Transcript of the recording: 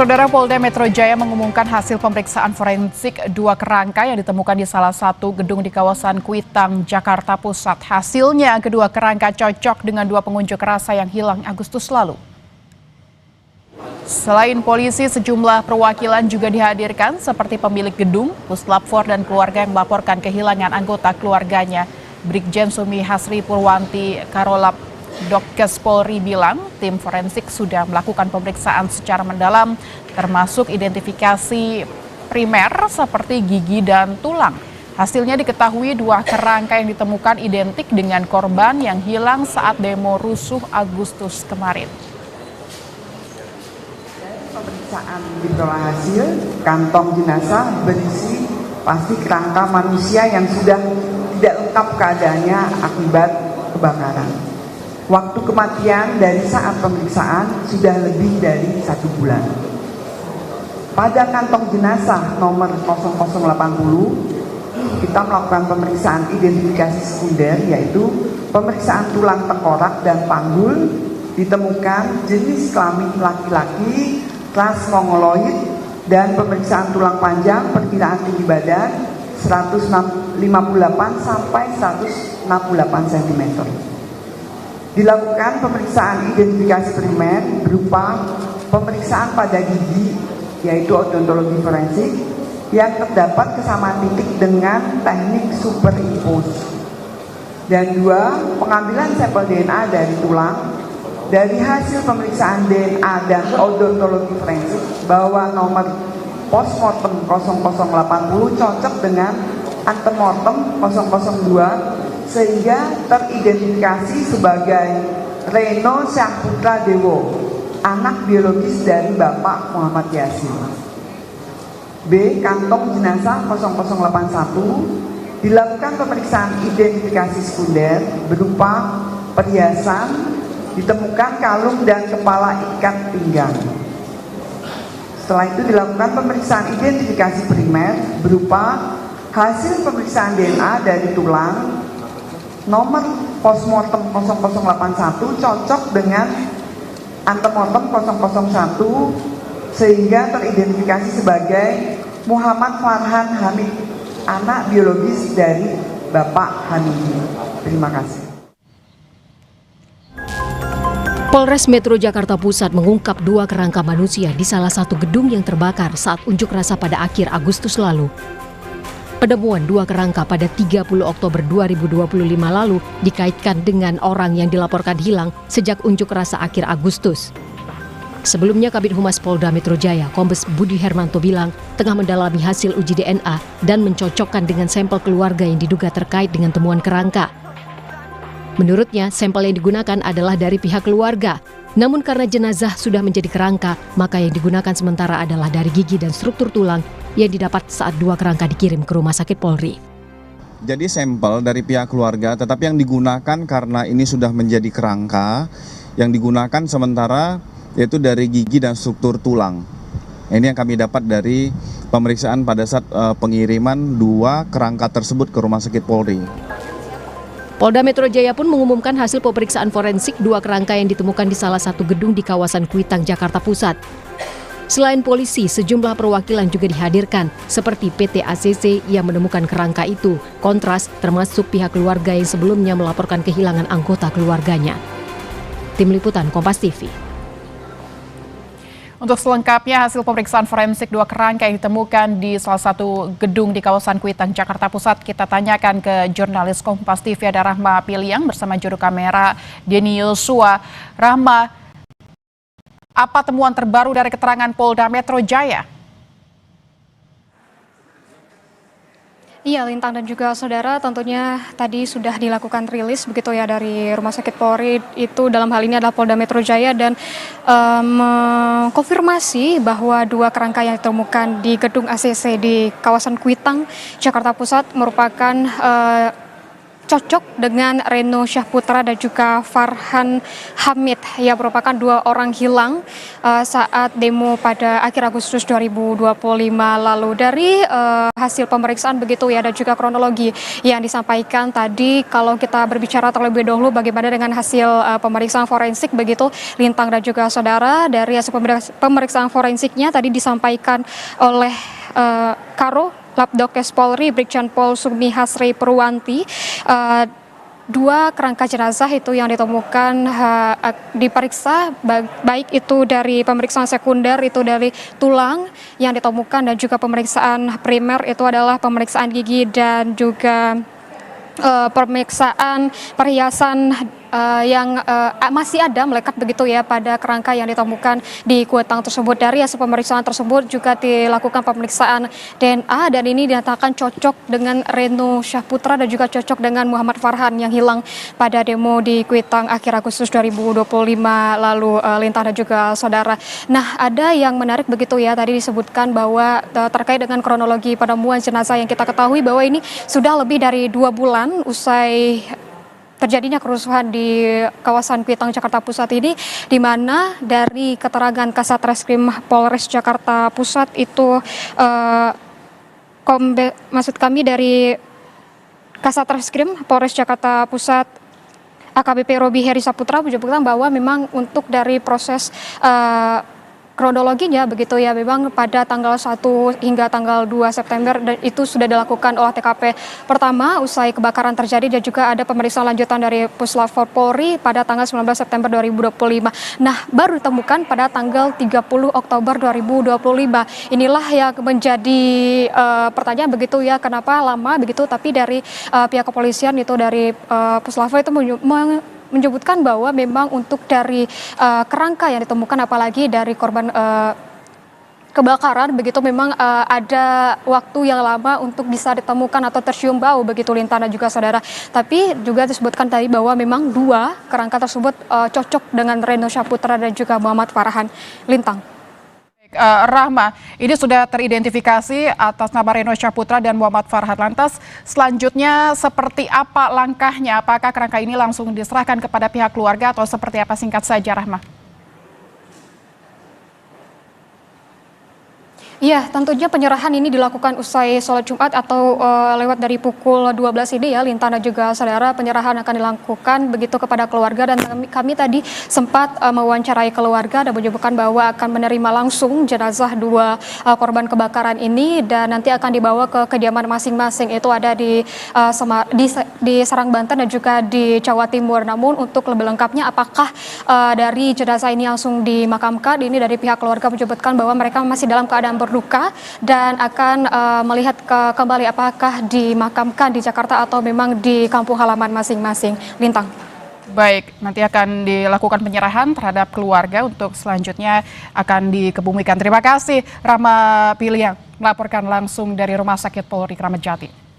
Saudara, Polda Metro Jaya mengumumkan hasil pemeriksaan forensik 2 kerangka yang ditemukan di salah satu gedung di kawasan Kuitang, Jakarta Pusat. Hasilnya, kedua kerangka cocok dengan 2 pengunjuk rasa yang hilang Agustus lalu. Selain polisi, sejumlah perwakilan juga dihadirkan seperti pemilik gedung, Puslap 4 dan keluarga yang melaporkan kehilangan anggota keluarganya. Brigjen Sumi Hasri Purwanti Karolap Dokkes Polri bilang tim forensik sudah melakukan pemeriksaan secara mendalam termasuk identifikasi primer seperti gigi dan tulang. Hasilnya diketahui 2 kerangka yang ditemukan identik dengan korban yang hilang saat demo rusuh Agustus kemarin. Pemeriksaan diperoleh hasil kantong jenazah berisi plastik kerangka manusia yang sudah tidak lengkap keadaannya akibat kebakaran. Waktu kematian dari saat pemeriksaan sudah lebih dari 1 bulan. Pada kantong jenazah nomor 0080, kita melakukan pemeriksaan identifikasi sekunder, yaitu pemeriksaan tulang tengkorak dan panggul, ditemukan jenis kelamin laki-laki, ras mongoloid, dan pemeriksaan tulang panjang, perkiraan tinggi badan 158 sampai 168 cm. Dilakukan pemeriksaan identifikasi primer berupa pemeriksaan pada gigi, yaitu odontologi forensik, yang terdapat kesamaan titik dengan teknik superimpose. Dan 2, pengambilan sampel DNA dari tulang. Dari hasil pemeriksaan DNA dan odontologi forensik bahwa nomor postmortem 0080 cocok dengan antemortem 002 sehingga teridentifikasi sebagai Reno Syahputra Dewo, anak biologis dari Bapak Muhammad Yasin. B. Kantong jenazah 0081 dilakukan pemeriksaan identifikasi sekunder berupa perhiasan, ditemukan kalung dan kepala ikat pinggang. Setelah itu dilakukan pemeriksaan identifikasi primer berupa hasil pemeriksaan DNA dari tulang, nomor postmortem 0081 cocok dengan antemortem 001 sehingga teridentifikasi sebagai Muhammad Farhan Hamid, anak biologis dari Bapak Hamidi. Terima kasih. Polres Metro Jakarta Pusat mengungkap 2 kerangka manusia di salah satu gedung yang terbakar saat unjuk rasa pada akhir Agustus lalu. Penemuan 2 kerangka pada 30 Oktober 2025 lalu dikaitkan dengan orang yang dilaporkan hilang sejak unjuk rasa akhir Agustus. Sebelumnya, Kabid Humas Polda Metro Jaya, Kombes Budi Hermanto bilang tengah mendalami hasil uji DNA dan mencocokkan dengan sampel keluarga yang diduga terkait dengan temuan kerangka. Menurutnya, sampel yang digunakan adalah dari pihak keluarga. Namun karena jenazah sudah menjadi kerangka, maka yang digunakan sementara adalah dari gigi dan struktur tulang yang didapat saat 2 kerangka dikirim ke Rumah Sakit Polri. Jadi sampel dari pihak keluarga, tetapi yang digunakan karena ini sudah menjadi kerangka, yang digunakan sementara yaitu dari gigi dan struktur tulang. Ini yang kami dapat dari pemeriksaan pada saat pengiriman 2 kerangka tersebut ke Rumah Sakit Polri. Polda Metro Jaya pun mengumumkan hasil pemeriksaan forensik 2 kerangka yang ditemukan di salah satu gedung di kawasan Kuitang, Jakarta Pusat. Selain polisi, sejumlah perwakilan juga dihadirkan, seperti PT ACC yang menemukan kerangka itu, Kontras, termasuk pihak keluarga yang sebelumnya melaporkan kehilangan anggota keluarganya. Tim Liputan Kompas TV. Untuk selengkapnya, hasil pemeriksaan forensik 2 kerangka yang ditemukan di salah satu gedung di kawasan Kuitang, Jakarta Pusat, kita tanyakan ke jurnalis Kompas TV ada Rahma Piliang bersama juru kamera Denny Yosua. Rahma, apa temuan terbaru dari keterangan Polda Metro Jaya? Iya, Lintang dan juga saudara, tentunya tadi sudah dilakukan rilis begitu ya dari Rumah Sakit Polri, itu dalam hal ini adalah Polda Metro Jaya, dan mengkonfirmasi bahwa 2 kerangka yang ditemukan di gedung ACC di kawasan Kuitang, Jakarta Pusat merupakan cocok dengan Reno Syahputra dan juga Farhan Hamid yang merupakan 2 orang hilang saat demo pada akhir Agustus 2025 lalu. Dari hasil pemeriksaan begitu ya, dan juga kronologi yang disampaikan tadi, kalau kita berbicara terlebih dahulu bagaimana dengan hasil pemeriksaan forensik begitu Lintang dan juga saudara. Dari hasil pemeriksaan forensiknya tadi disampaikan oleh Karo Labdokes Polri Brigjen Pol Sumi Hasri Purwanti, 2 kerangka jenazah itu yang ditemukan diperiksa, baik itu dari pemeriksaan sekunder itu dari tulang yang ditemukan, dan juga pemeriksaan primer itu adalah pemeriksaan gigi dan juga pemeriksaan perhiasan yang masih ada melekat begitu ya pada kerangka yang ditemukan di kuitang tersebut. Dari hasil pemeriksaan tersebut juga dilakukan pemeriksaan DNA dan ini dinyatakan cocok dengan Reno Syahputra dan juga cocok dengan Muhammad Farhan yang hilang pada demo di Kuitang akhir Agustus 2025 lalu, Lintang dan juga saudara. Nah, ada yang menarik begitu ya, tadi disebutkan bahwa terkait dengan kronologi penemuan jenazah yang kita ketahui bahwa ini sudah lebih dari 2 bulan usai terjadinya kerusuhan di kawasan Kuitang Jakarta Pusat ini, di mana dari keterangan Kasat Reskrim Polres Jakarta Pusat itu maksud kami dari Kasat Reskrim Polres Jakarta Pusat AKBP Robi Heri Saputra menyebutkan bahwa memang untuk dari proses kronologinya begitu ya, memang pada tanggal 1 hingga tanggal 2 September dan itu sudah dilakukan olah TKP pertama usai kebakaran terjadi, dan juga ada pemeriksaan lanjutan dari Puslap 4 Polri pada tanggal 19 September 2025. Nah, baru ditemukan pada tanggal 30 Oktober 2025. Inilah yang menjadi pertanyaan begitu ya, kenapa lama begitu, tapi dari pihak kepolisian itu dari Puslap 4 itu menyebutkan bahwa memang untuk dari kerangka yang ditemukan apalagi dari korban kebakaran begitu memang ada waktu yang lama untuk bisa ditemukan atau tercium bau begitu Lintang dan juga saudara. Tapi juga disebutkan tadi bahwa memang 2 kerangka tersebut cocok dengan Reno Syahputra dan juga Muhammad Farhan. Lintang. Rahma, ini sudah teridentifikasi atas nama Reno Syahputra dan Muhammad Farhan. Lantas selanjutnya seperti apa langkahnya? Apakah kerangka ini langsung diserahkan kepada pihak keluarga atau seperti apa? Singkat saja, Rahma. Iya, tentunya penyerahan ini dilakukan usai sholat Jumat atau lewat dari pukul 12 ini ya, Lintang dan juga saudara. Penyerahan akan dilakukan begitu kepada keluarga, dan kami tadi sempat mewawancarai keluarga dan menyebutkan bahwa akan menerima langsung jenazah 2 korban kebakaran ini dan nanti akan dibawa ke kediaman masing-masing. Itu ada di Serang, Banten dan juga di Jawa Timur. Namun untuk lebih lengkapnya apakah dari jenazah ini langsung dimakamkan, ini dari pihak keluarga menyebutkan bahwa mereka masih dalam keadaan berduka dan akan melihat kembali apakah dimakamkan di Jakarta atau memang di kampung halaman masing-masing. Lintang. Baik, nanti akan dilakukan penyerahan terhadap keluarga untuk selanjutnya akan dikebumikan. Terima kasih Rahma Piliang melaporkan langsung dari Rumah Sakit Polri Kramat Jati.